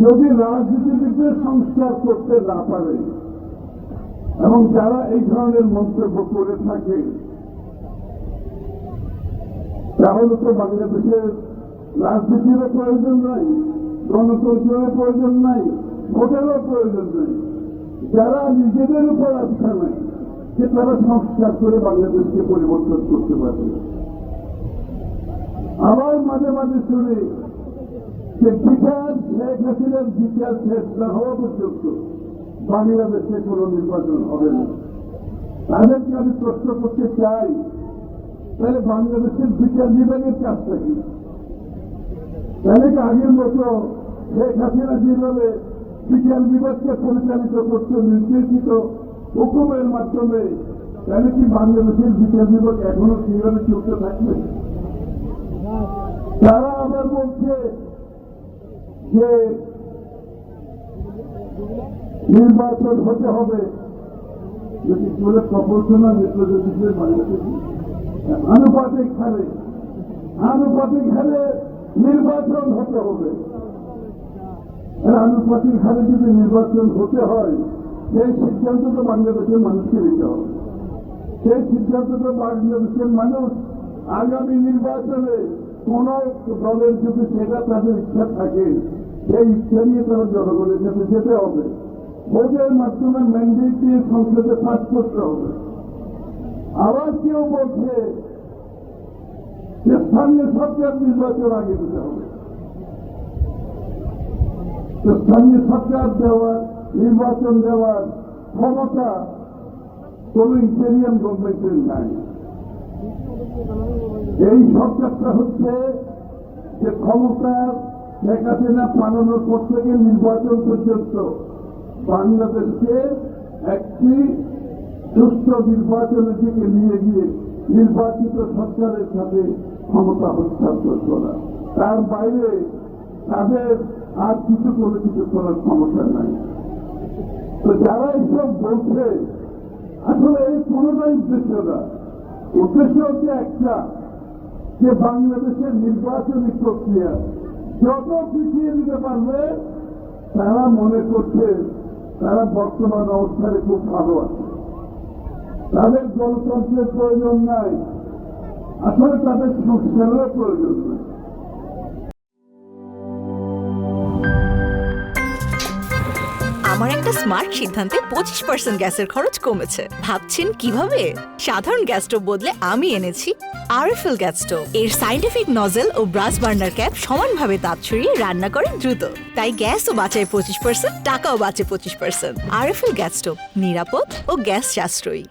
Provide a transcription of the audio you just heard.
যদি রাজনীতিবিদদের সংস্কার করতে না পারে এবং যারা এই ধরনের মন্তব্য করে থাকে তাহলে তো বাংলাদেশের রাজনীতিরও প্রয়োজন নাই, গণতন্ত্রের প্রয়োজন নাই, ভোটেরও প্রয়োজন নাই। যারা নিজেদের উপর আস্থা নেয় যে তারা সংস্কার করে বাংলাদেশকে পরিবর্তন করতে পারবে। আবার মাঝে মাঝে শুনি যে বিচার শেখ হাসিনার বিচার শেষ না হওয়া পর্যন্ত বাংলাদেশে কোন নির্বাচন হবে না। তাদেরকে আমি প্রশ্ন করতে চাই, তাহলে বাংলাদেশের বিচার বিভাগের কাজটা কি? তাহলে কি আগের মতো শেখ হাসিনা যেভাবে বিচার বিভাগকে পরিচালিত করতে নির্দেশিত হুকুমের মাধ্যমে, তাহলে কি বাংলাদেশের বিচার বিভাগ এখনো কিভাবে চলতে থাকবে? তারা আবার বলছে যে নির্বাচন হতে হবে, যদি বলে প্রপোর্শনাল রিপ্রেজেন্টেটিভ বাংলাদেশে আনুপাতিক হারে নির্বাচন হতে হবে। আনুপাতিক হারে যদি নির্বাচন হতে হয়, সেই সিদ্ধান্ত তো বাংলাদেশের মানুষকে নিতে হবে। সেই সিদ্ধান্ত তো বাংলাদেশের মানুষ আগামী নির্বাচনে কোন দলের যদি সেটা তাদের ইচ্ছা থাকে, সেই ইচ্ছা নিয়ে তারা জনগণের কাছে যেতে হবে। ভোটের মাধ্যমে ম্যান্ডেট দিয়ে সংসদে পাস করতে হবে। আবার কেউ বলছে যে স্থানীয় সরকার নির্বাচন আগে দিতে হবে। স্থানীয় সরকার দেওয়ার, নির্বাচন দেওয়ার ক্ষমতা কোন ইন্টেরিয়াম গভর্নমেন্টের নাই। এই সরকারটা হচ্ছে যে ক্ষমতার শেখ হাসিনা পালানোর পর থেকে নির্বাচন পর্যন্ত বাংলাদেশকে একটি সুস্থ নির্বাচনের দিকে নিয়ে গিয়ে নির্বাচিত সরকারের সাথে ক্ষমতা হস্তান্তর করা। তার বাইরে তাদের আর কিছু করার ক্ষমতা নাই। তো যারা এইসব বলছে, আসলে এই কোনটাই উদ্দেশ্য না। উদ্দেশ্য হচ্ছে একটা, যে বাংলাদেশের নির্বাচনী প্রক্রিয়া যত পিছিয়ে দিতে পারবে, তারা মনে করছে তারা বর্তমান অবস্থায় খুব ভালো আছে, তাদের গণতন্ত্রের প্রয়োজন নাই। আসলে তাদের সংস্কারের প্রয়োজন নাই। আমার একটা স্মার্ট সিদ্ধান্তে 25% গ্যাসের খরচ কমেছে। ভাবছেন কিভাবে? সাধারণ গ্যাস স্টোভ বদলে আমি এনেছি আরএফএল গ্যাস স্টোভ। এর সাইন্টিফিক নজল ও ব্রাস বার্নার ক্যাপ সমানভাবে তাপ ছড়িয়ে রান্না করে দ্রুত, তাই গ্যাসও বাঁচায় 25%, টাকাও বাঁচে 25%। আরএফএল গ্যাস স্টোভ নিরাপদ ও গ্যাস সাশ্রয়ী।